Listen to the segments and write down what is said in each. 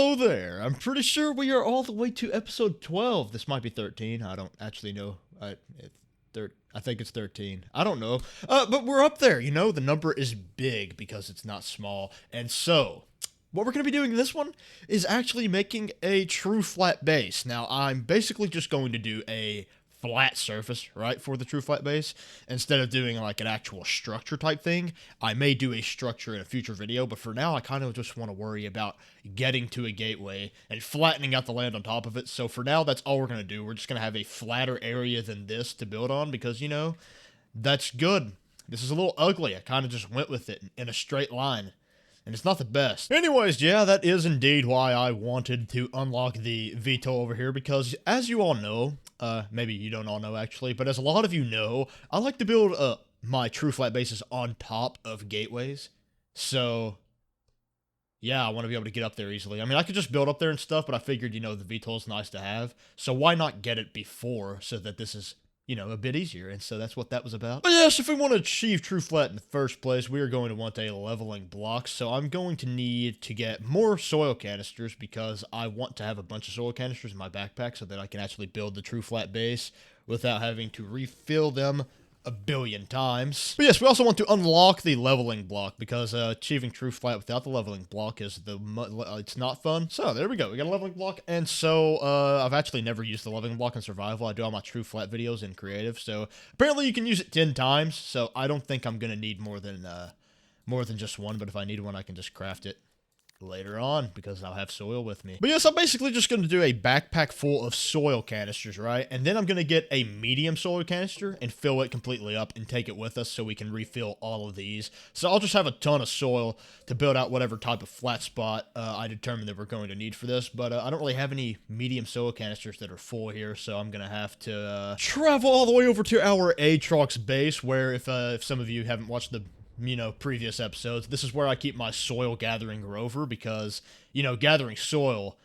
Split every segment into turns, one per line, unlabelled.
Hello there. I'm pretty sure we are all the way to episode 12. This might be 13. I don't actually know. I think it's 13. I don't know. But we're up there, you know? The number is big because it's not small. And so, what we're going to be doing in this one is actually making a true flat base. Now, I'm basically just going to do a flat surface, right, for the true flat base. Instead of doing like an actual structure type thing, I may do a structure in a future video, but for now, I kind of just want to worry about getting to a gateway and flattening out the land on top of it. So for now, that's all we're going to do. We're just going to have a flatter area than this to build on because, you know, that's good. This is a little ugly. I kind of just went with it in a straight line. And it's not the best. Anyways, yeah, that is indeed why I wanted to unlock the veto over here, because as you all know, maybe you don't all know actually, but as a lot of you know, I like to build my true flat bases on top of gateways. So, yeah, I want to be able to get up there easily. I mean, I could just build up there and stuff, but I figured, you know, the VTOL is nice to have. So why not get it before so that this is, you know, a bit easier, and so that's what that was about. But yes, if we want to achieve true flat in the first place, we are going to want a leveling block, so I'm going to need to get more soil canisters because I want to have a bunch of soil canisters in my backpack so that I can actually build the true flat base without having to refill them a billion times. But yes, we also want to unlock the leveling block because achieving true flat without the leveling block is it's not fun. So there we go. We got a leveling block, and so I've actually never used the leveling block in survival. I do all my true flat videos in creative, so apparently you can use it 10 times. So I don't think I'm gonna need more than just one. But if I need one, I can just craft it later on because I'll have soil with me. But yes, I'm basically just going to do a backpack full of soil canisters, right? And then I'm going to get a medium soil canister and fill it completely up and take it with us so we can refill all of these. So I'll just have a ton of soil to build out whatever type of flat spot I determine that we're going to need for this. But I don't really have any medium soil canisters that are full here, so I'm going to have to travel all the way over to our Aatrox base, where if some of you haven't watched the previous episodes, this is where I keep my soil gathering rover because, gathering soil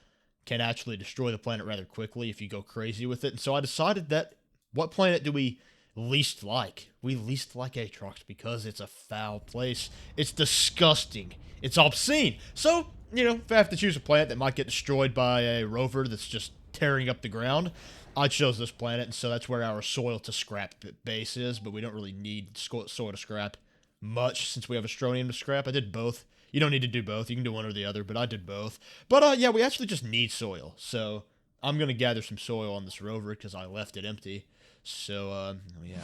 can actually destroy the planet rather quickly if you go crazy with it. And so I decided that what planet do we least like? We least like Aatrox because it's a foul place. It's disgusting. It's obscene. So, if I have to choose a planet that might get destroyed by a rover that's just tearing up the ground, I chose this planet, and so that's where our soil to scrap base is, but we don't really need soil to scrap much since we have Astroneer to scrap. I did both. You don't need to do both. You can do one or the other, but I did both. But yeah, we actually just need soil. So I'm going to gather some soil on this rover because I left it empty. So, yeah.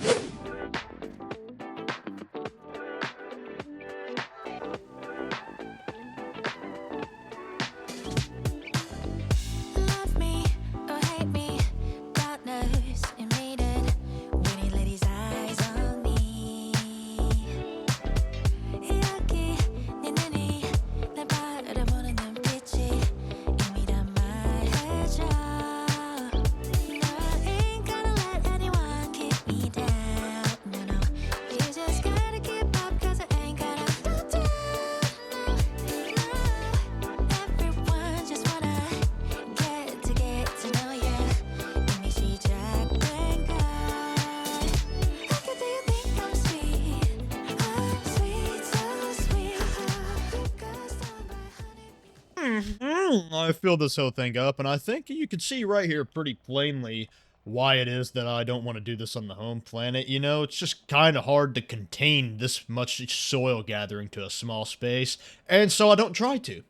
I filled this whole thing up, and I think you can see right here pretty plainly why it is that I don't want to do this on the home planet. It's just kind of hard to contain this much soil gathering to a small space, and so I don't try to,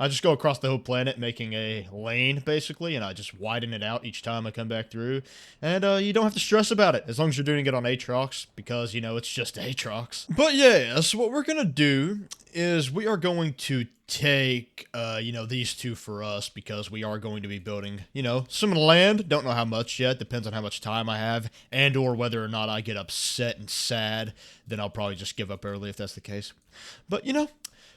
I just go across the whole planet making a lane, basically, and I just widen it out each time I come back through, and you don't have to stress about it, as long as you're doing it on Aatrox, because, it's just Aatrox. But yeah, so what we're gonna do is we are going to take, these two for us, because we are going to be building, some land. Don't know how much yet. Depends on how much time I have, and or whether or not I get upset and sad. Then I'll probably just give up early if that's the case. But,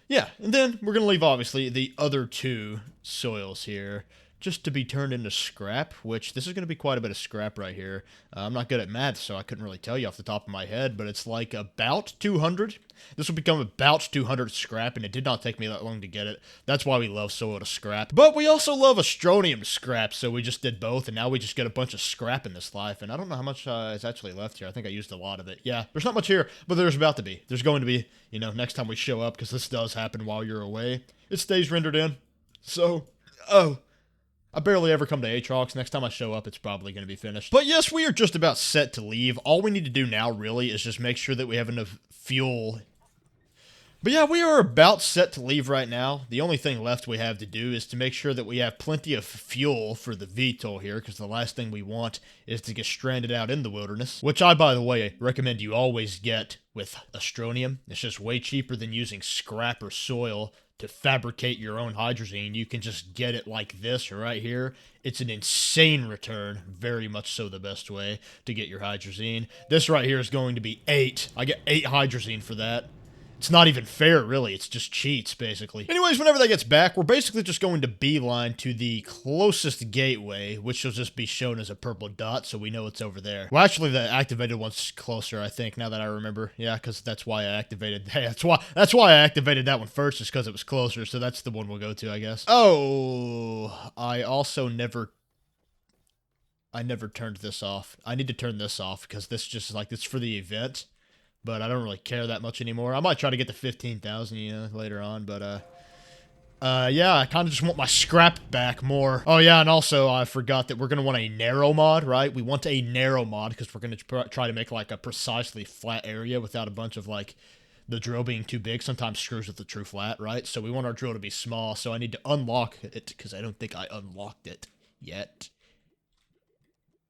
yeah, and then we're going to leave, obviously, the other two soils here just to be turned into scrap, which this is going to be quite a bit of scrap right here. I'm not good at math, so I couldn't really tell you off the top of my head, but it's like about 200. This will become about 200 scrap, and it did not take me that long to get it. That's why we love soil to scrap. But we also love Astronium to scrap, so we just did both, and now we just get a bunch of scrap in this life, and I don't know how much is actually left here. I think I used a lot of it. Yeah, there's not much here, but there's about to be. There's going to be, next time we show up, because this does happen while you're away. It stays rendered in. So, Uh-oh. I barely ever come to Aatrox. Next time I show up, it's probably going to be finished. But yes, we are just about set to leave. All we need to do now, really, is just make sure that we have enough fuel. But yeah, we are about set to leave right now. The only thing left we have to do is to make sure that we have plenty of fuel for the VTOL here, because the last thing we want is to get stranded out in the wilderness, which I, by the way, recommend you always get with Astroneer. It's just way cheaper than using scrap or soil to fabricate your own hydrazine. You can just get it like this right here. It's an insane return, very much so the best way to get your hydrazine. This right here is going to be 8. I get 8 hydrazine for that. It's not even fair, really. It's just cheats, basically. Anyways, whenever that gets back, we're basically just going to beeline to the closest gateway, which will just be shown as a purple dot, so we know it's over there. Well, actually, the activated one's closer, I think, now that I remember. Yeah, because that's why I activated... Hey, that's why I activated that one first, is because it was closer, so that's the one we'll go to, I guess. Oh, I also never... I never turned this off. I need to turn this off, because this just, like, it's for the event. But I don't really care that much anymore. I might try to get to 15,000, you know, later on, but, yeah, I kind of just want my scrap back more. Oh, yeah, and also, I forgot that we're going to want a narrow mod, right? We want a narrow mod, because we're going to try to make, like, a precisely flat area without a bunch of, like, the drill being too big. Sometimes screws with the true flat, right? So we want our drill to be small, so I need to unlock it, because I don't think I unlocked it yet.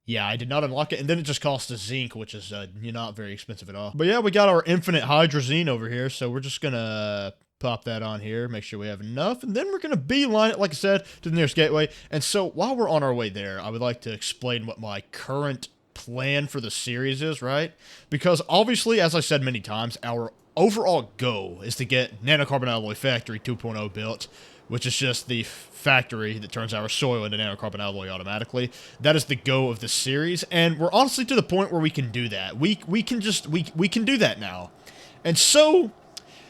Yeah, I did not unlock it, and then it just costs a zinc, which is not very expensive at all. But yeah, we got our infinite hydrazine over here, so we're just gonna pop that on here, make sure we have enough, and then we're gonna beeline it, like I said, to the nearest gateway. And so while we're on our way there, I would like to explain what my current plan for the series is, right? Because obviously, as I said many times, our overall goal is to get Nanocarbon Alloy Factory 2.0 built, which is just the factory that turns our soil into nanocarbon alloy automatically. That is the go of the series, and we're honestly to the point where we can do that. We can do that now. And so,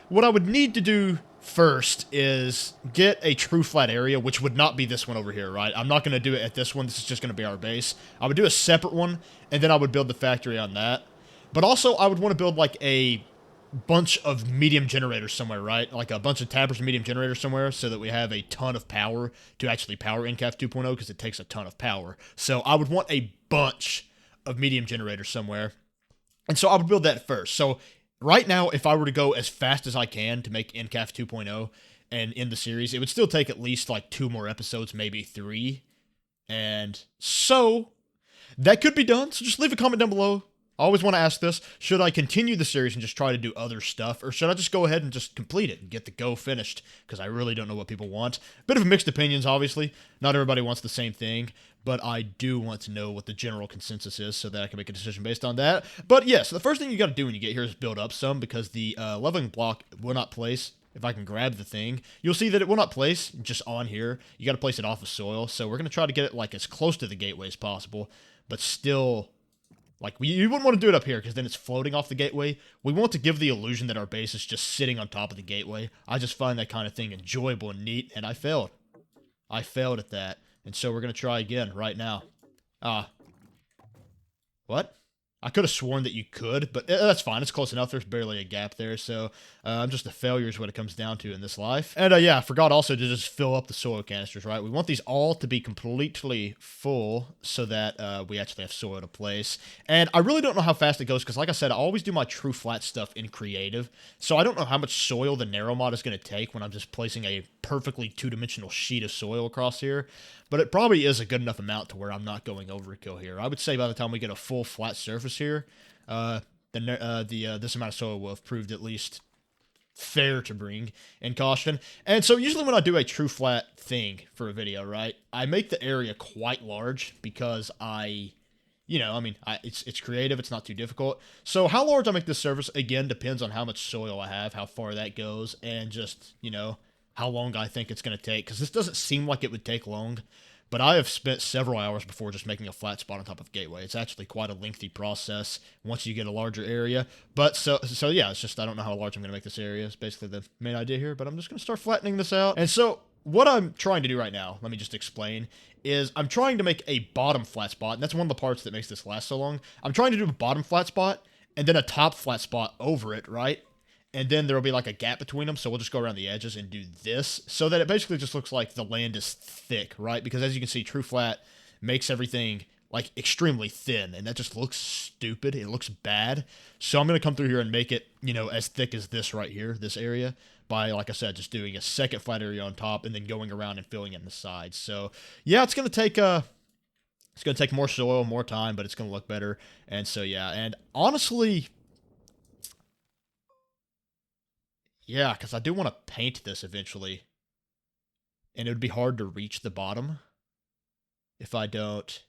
what I would need to do first is get a true flat area, which would not be this one over here, right? I'm not going to do it at this one. This is just going to be our base. I would do a separate one, and then I would build the factory on that. But also, I would want to build like a bunch of medium generators somewhere, right? Like a bunch of tappers and medium generators somewhere, so that we have a ton of power to actually power NCAF 2.0, because it takes a ton of power. So I would want a bunch of medium generators somewhere. And so I would build that first. So right now, if I were to go as fast as I can to make NCAF 2.0 and end the series, it would still take at least like 2 more episodes, maybe 3. And so that could be done. So just leave a comment down below. I always want to ask this: should I continue the series and just try to do other stuff, or should I just go ahead and just complete it and get the go finished? Because I really don't know what people want. Bit of mixed opinions, obviously. Not everybody wants the same thing, but I do want to know what the general consensus is so that I can make a decision based on that. But yeah, so the first thing you got to do when you get here is build up some, because the leveling block will not place. If I can grab the thing, you'll see that it will not place just on here. You got to place it off of soil. So we're going to try to get it like as close to the gateway as possible, but still... Like, you wouldn't want to do it up here, because then it's floating off the gateway. We want to give the illusion that our base is just sitting on top of the gateway. I just find that kind of thing enjoyable and neat, and I failed. I failed at that. And so we're going to try again right now. What? I could have sworn that you could, but that's fine. It's close enough. There's barely a gap there, so I'm just a failure is what it comes down to in this life. And yeah, I forgot also to just fill up the soil canisters, right? We want these all to be completely full so that we actually have soil to place. And I really don't know how fast it goes, because like I said, I always do my true flat stuff in creative, so I don't know how much soil the narrow mod is going to take when I'm just placing a perfectly two-dimensional sheet of soil across here. But it probably is a good enough amount to where I'm not going overkill here. I would say by the time we get a full flat surface here, this amount of soil will have proved at least fair to bring in caution. And so usually when I do a true flat thing for a video, right, I make the area quite large, because it's creative, it's not too difficult. So how large I make this surface, again, depends on how much soil I have, how far that goes, and just, how long I think it's going to take, because this doesn't seem like it would take long, but I have spent several hours before just making a flat spot on top of Gateway. It's actually quite a lengthy process once you get a larger area, but so yeah, it's just I don't know how large I'm going to make this area. It's basically the main idea here, but I'm just going to start flattening this out. And so what I'm trying to do right now, let me just explain, is I'm trying to make a bottom flat spot, and that's one of the parts that makes this last so long. I'm trying to do a bottom flat spot, and then a top flat spot over it, right? and then there'll be like a gap between them, so we'll just go around the edges and do this, so that it basically just looks like the land is thick, right? Because as you can see, true flat makes everything like extremely thin, and that just looks stupid. It looks bad. So I'm going to come through here and make it, you know, as thick as this right here, this area, by, like I said, just doing a second flat area on top and then going around and filling in the sides. So yeah, it's going to take more soil, more time, but it's going to look better. And so yeah, and honestly, yeah, because I do want to paint this eventually, and it would be hard to reach the bottom if I don't.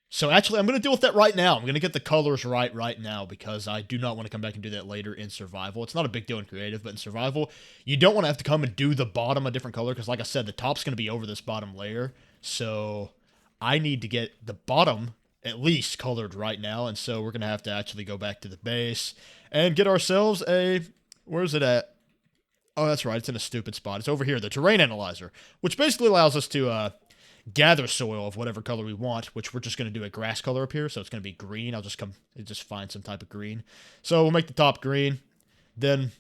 So actually, I'm going to deal with that right now. I'm going to get the colors right now, because I do not want to come back and do that later in survival. It's not a big deal in creative, but in survival, you don't want to have to come and do the bottom a different color, because like I said, the top's going to be over this bottom layer. So I need to get the bottom at least colored right now, and so we're going to have to actually go back to the base and get ourselves a... Where's it at? Oh, that's right. It's in a stupid spot. It's over here, the terrain analyzer, which basically allows us to gather soil of whatever color we want, which we're just going to do a grass color up here, so it's going to be green. I'll just find some type of green. So we'll make the top green, then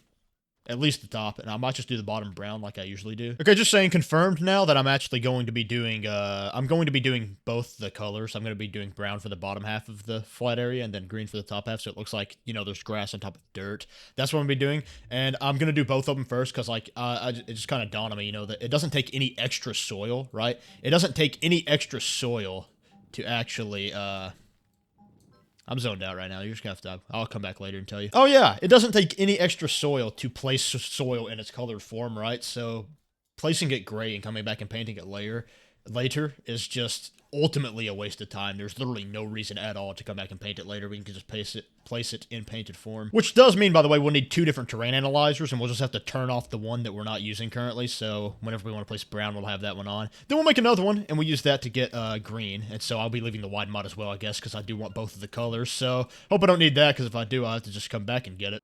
at least the top, and I might just do the bottom brown like I usually do. Okay, just saying, confirmed now that I'm actually going to be doing, I'm going to be doing both the colors. I'm going to be doing brown for the bottom half of the flat area and then green for the top half, so it looks like, you know, there's grass on top of dirt. That's what I'm going to be doing, and I'm going to do both of them first, because, like, it just kind of dawned on me, you know, that it doesn't take any extra soil, right? It doesn't take any extra soil to actually, I'm zoned out right now. You're just going to have to... I'll come back later and tell you. Oh, yeah. It doesn't take any extra soil to place soil in its colored form, right? So placing it gray and coming back and painting it later is just ultimately a waste of time. There's literally no reason at all to come back and paint it later. We can just place it in painted form. Which does mean, by the way, we'll need 2 different terrain analyzers, and we'll just have to turn off the one that we're not using currently. So whenever we want to place brown, we'll have that one on. Then we'll make another one, and we'll use that to get green. And so I'll be leaving the wide mod as well, I guess, because I do want both of the colors. So hope I don't need that, because if I do, I'll have to just come back and get it.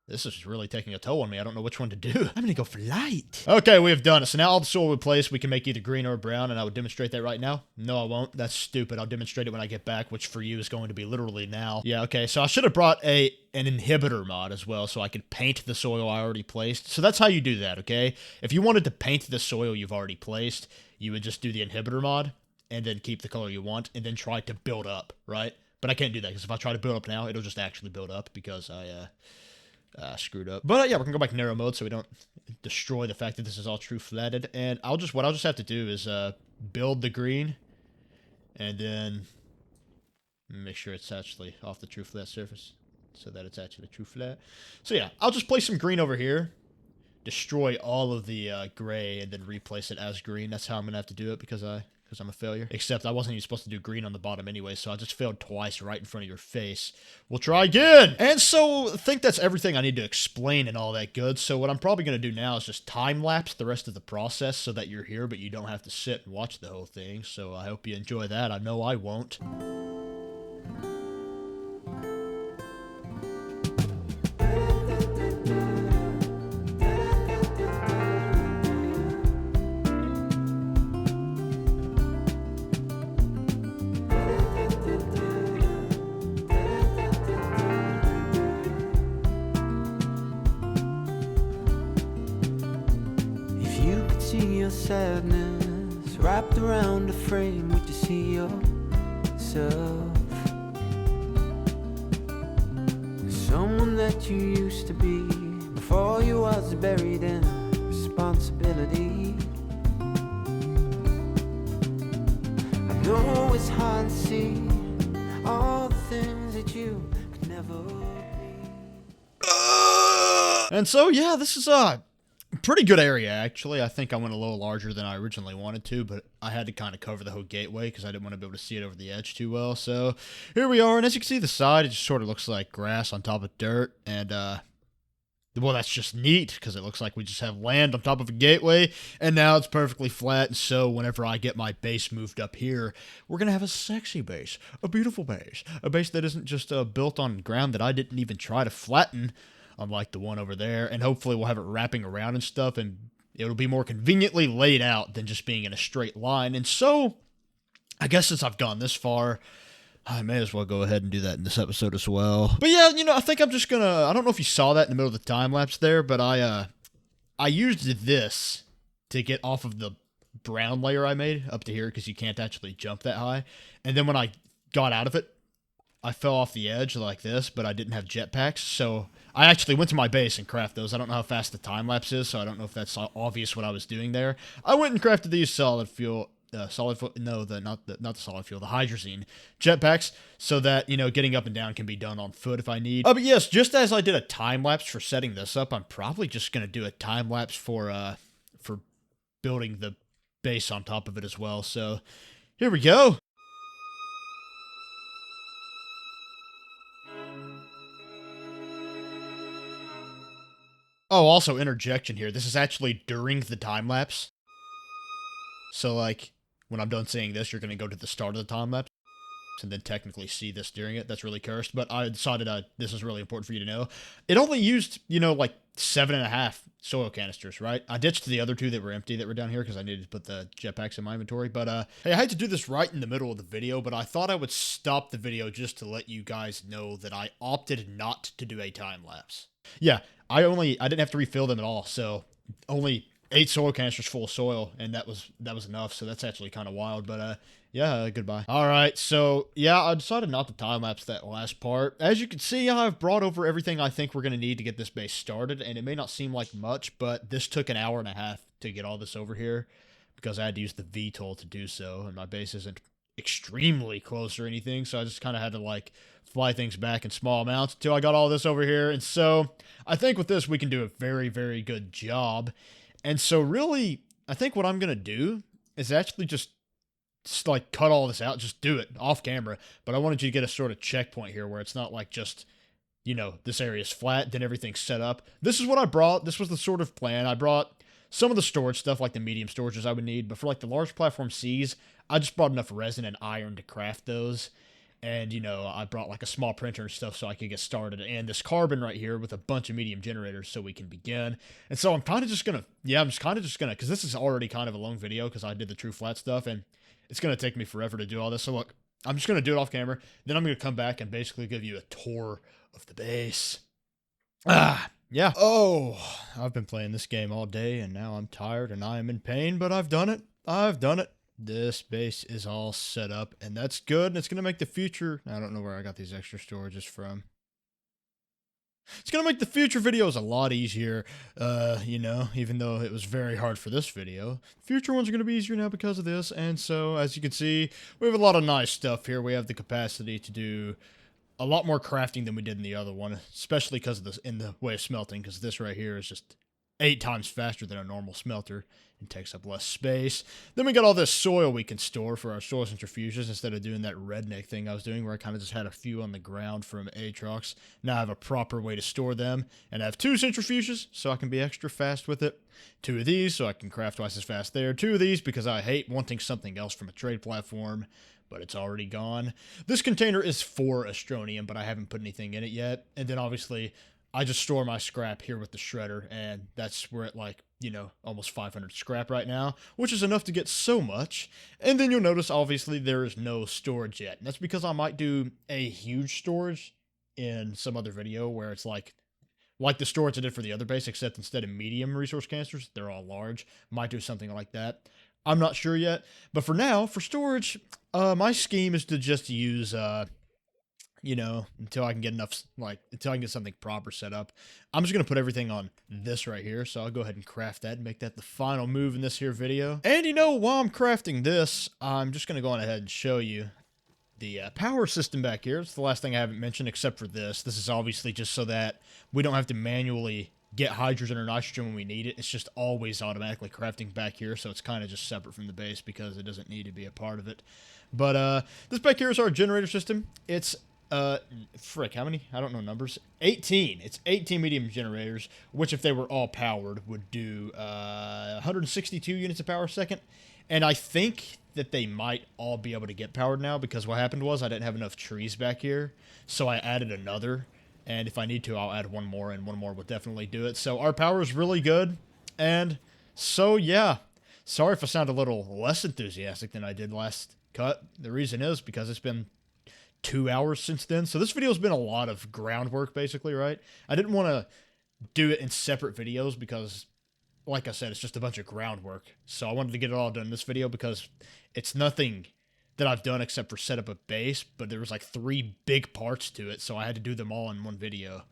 This is really taking a toll on me. I don't know which one to do. I'm gonna go for light. Okay, we have done it. So now all the soil we place, we can make either green or brown, and I would demonstrate that right now. No, I won't. That's stupid. I'll demonstrate it when I get back, which for you is going to be literally now. Yeah, okay, so I should have brought an inhibitor mod as well, so I could paint the soil I already placed. So that's how you do that, okay? If you wanted to paint the soil you've already placed, you would just do the inhibitor mod, and then keep the color you want, and then try to build up, right? But I can't do that, because if I try to build up now, it'll just actually build up, because I, screwed up. But yeah, we're gonna go back to narrow mode so we don't destroy the fact that this is all true flatted. And what I'll just have to do is build the green, and then make sure it's actually off the true flat surface, so that it's actually true flat. So yeah, I'll just place some green over here, destroy all of the gray, and then replace it as green. That's how I'm gonna have to do it, because I'm a failure. Except I wasn't even supposed to do green on the bottom anyway, so I just failed twice right in front of your face. We'll try again! And so, I think that's everything I need to explain and all that good, so what I'm probably going to do now is just time-lapse the rest of the process so that you're here, but you don't have to sit and watch the whole thing, so I hope you enjoy that. I know I won't.
Sadness wrapped around a frame, would you see yourself? Someone that you used to be before you was buried in responsibility. I know it's hard to see all the things that you could never be.
And so yeah, this is pretty good area, actually. I think I went a little larger than I originally wanted to, but I had to kind of cover the whole gateway because I didn't want to be able to see it over the edge too well. So here we are, and as you can see, the side, it just sort of looks like grass on top of dirt, and well, that's just neat because it looks like we just have land on top of a gateway, and now it's perfectly flat. And so whenever I get my base moved up here, we're going to have a sexy base, a beautiful base, a base that isn't just built on ground that I didn't even try to flatten, unlike the one over there, and hopefully we'll have it wrapping around and stuff, and it'll be more conveniently laid out than just being in a straight line. And so, I guess since I've gone this far, I may as well go ahead and do that in this episode as well. But yeah, I think I'm just gonna, I don't know if you saw that in the middle of the time lapse there, but I used this to get off of the brown layer I made up to here because you can't actually jump that high. And then when I got out of it, I fell off the edge like this, but I didn't have jetpacks, so I actually went to my base and crafted those. I don't know how fast the time lapse is, so I don't know if that's obvious what I was doing there. I went and crafted these solid fuel, not the solid fuel, the hydrazine jetpacks, so that getting up and down can be done on foot if I need. But yes, just as I did a time lapse for setting this up, I'm probably just gonna do a time lapse for building the base on top of it as well. So here we go. Oh, also interjection here. This is actually during the time lapse. So like when I'm done saying this, you're going to go to the start of the time lapse and then technically see this during it. That's really cursed, but I decided this is really important for you to know. It only used, like 7.5 soil canisters, right? I ditched the other 2 that were empty that were down here because I needed to put the jetpacks in my inventory. But hey, I had to do this right in the middle of the video, but I thought I would stop the video just to let you guys know that I opted not to do a time lapse. Yeah, I didn't have to refill them at all, so only 8 soil canisters full of soil, and that was enough, so that's actually kind of wild, but yeah, goodbye. Alright, so yeah, I decided not to time-lapse that last part. As you can see, I've brought over everything I think we're going to need to get this base started, and it may not seem like much, but this took an hour and a half to get all this over here, because I had to use the V-tool to do so, and my base isn't extremely close or anything, so I just kind of had to fly things back in small amounts until I got all this over here. And so I think with this we can do a very, very good job. And so really, I think what I'm gonna do is actually just cut all this out, just do it off camera. But I wanted you to get a sort of checkpoint here where it's not like just this area is flat, then everything's set up. This is what I brought. This was the sort of plan. I brought some of the storage stuff, like the medium storages I would need, but for the large platform C's, I just brought enough resin and iron to craft those. And, I brought a small printer and stuff so I could get started. And this carbon right here with a bunch of medium generators so we can begin. And so I'm kind of just going to, because this is already kind of a long video because I did the true flat stuff. And it's going to take me forever to do all this. So look, I'm just going to do it off camera. Then I'm going to come back and basically give you a tour of the base. Yeah. Oh, I've been playing this game all day and now I'm tired and I am in pain, but I've done it. This base is all set up, and that's good, and it's going to make the future... I don't know where I got these extra storages from. It's going to make the future videos a lot easier, even though it was very hard for this video. Future ones are going to be easier now because of this, and so, as you can see, we have a lot of nice stuff here. We have the capacity to do a lot more crafting than we did in the other one, especially because of this in the way of smelting, because this right here is just 8 times faster than a normal smelter and takes up less space. Then we got all this soil we can store for our soil centrifuges instead of doing that redneck thing I was doing where I kind of just had a few on the ground from Aatrox. Now I have a proper way to store them, and I have 2 centrifuges so I can be extra fast with it. 2 of these so I can craft twice as fast there. 2 of these because I hate wanting something else from a trade platform, but it's already gone. This container is for Astronium, but I haven't put anything in it yet. And then obviously I just store my scrap here with the shredder, and that's where it almost 500 scrap right now, which is enough to get so much. And then you'll notice, obviously, there is no storage yet. And that's because I might do a huge storage in some other video where it's like the storage I did for the other base, except instead of medium resource canisters, they're all large. Might do something like that. I'm not sure yet. But for now, for storage, my scheme is to just use... until I can get until I can get something proper set up. I'm just going to put everything on this right here, so I'll go ahead and craft that and make that the final move in this here video. And while I'm crafting this, I'm just going to go on ahead and show you the power system back here. It's the last thing I haven't mentioned except for this. This is obviously just so that we don't have to manually get hydrogen or nitrogen when we need it. It's just always automatically crafting back here, so it's kind of just separate from the base because it doesn't need to be a part of it. But this back here is our generator system. It's frick, how many? I don't know numbers. 18. It's 18 medium generators, which if they were all powered would do 162 units of power a second. And I think that they might all be able to get powered now because what happened was I didn't have enough trees back here, so I added another. And if I need to, I'll add one more, and one more will definitely do it. So our power is really good. And so, yeah. Sorry if I sound a little less enthusiastic than I did last cut. The reason is because it's been 2 hours since then. So this video has been a lot of groundwork, basically, right? I didn't want to do it in separate videos because, like I said, it's just a bunch of groundwork. So I wanted to get it all done in this video because it's nothing that I've done except for set up a base, but there was like 3 big parts to it, so I had to do them all in one video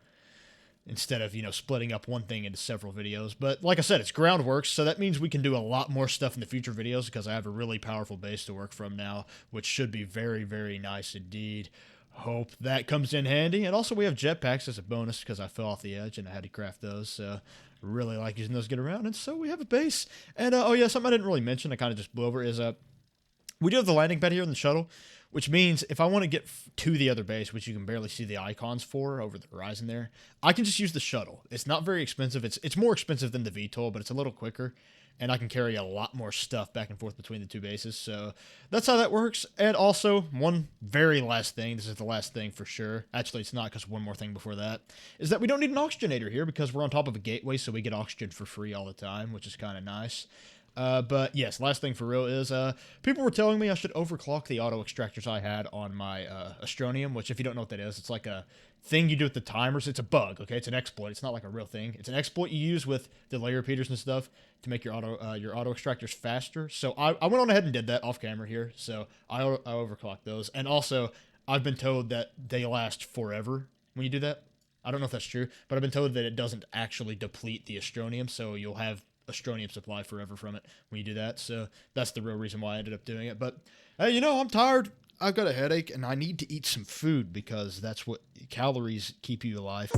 instead of, splitting up one thing into several videos. But like I said, it's groundwork, so that means we can do a lot more stuff in the future videos because I have a really powerful base to work from now, which should be very, very nice indeed. Hope that comes in handy. And also we have jetpacks as a bonus because I fell off the edge and I had to craft those, so really like using those to get around. And so we have a base. And oh yeah, something I didn't really mention, I kind of just blew over, is we do have the landing pad here in the shuttle, which means if I want to get to the other base, which you can barely see the icons for over the horizon there, I can just use the shuttle. It's not very expensive. It's more expensive than the VTOL, but it's a little quicker, and I can carry a lot more stuff back and forth between the 2 bases. So that's how that works. And also, one very last thing, this is the last thing for sure. Actually, it's not, because one more thing before that, is that we don't need an oxygenator here because we're on top of a gateway, so we get oxygen for free all the time, which is kind of nice. But yes, last thing for real is, people were telling me I should overclock the auto extractors I had on my, Astroneer, which if you don't know what that is, it's like a thing you do with the timers. It's a bug, okay? It's an exploit. It's not like a real thing. It's an exploit you use with the layer repeaters and stuff to make your auto extractors faster. So I went on ahead and did that off camera here. So I overclocked those. And also, I've been told that they last forever when you do that. I don't know if that's true, but I've been told that it doesn't actually deplete the Astroneer, so you'll have Astroneer supply forever from it when you do that. So that's the real reason why I ended up doing it. But hey, I'm tired. I've got a headache and I need to eat some food because that's what calories keep you alive.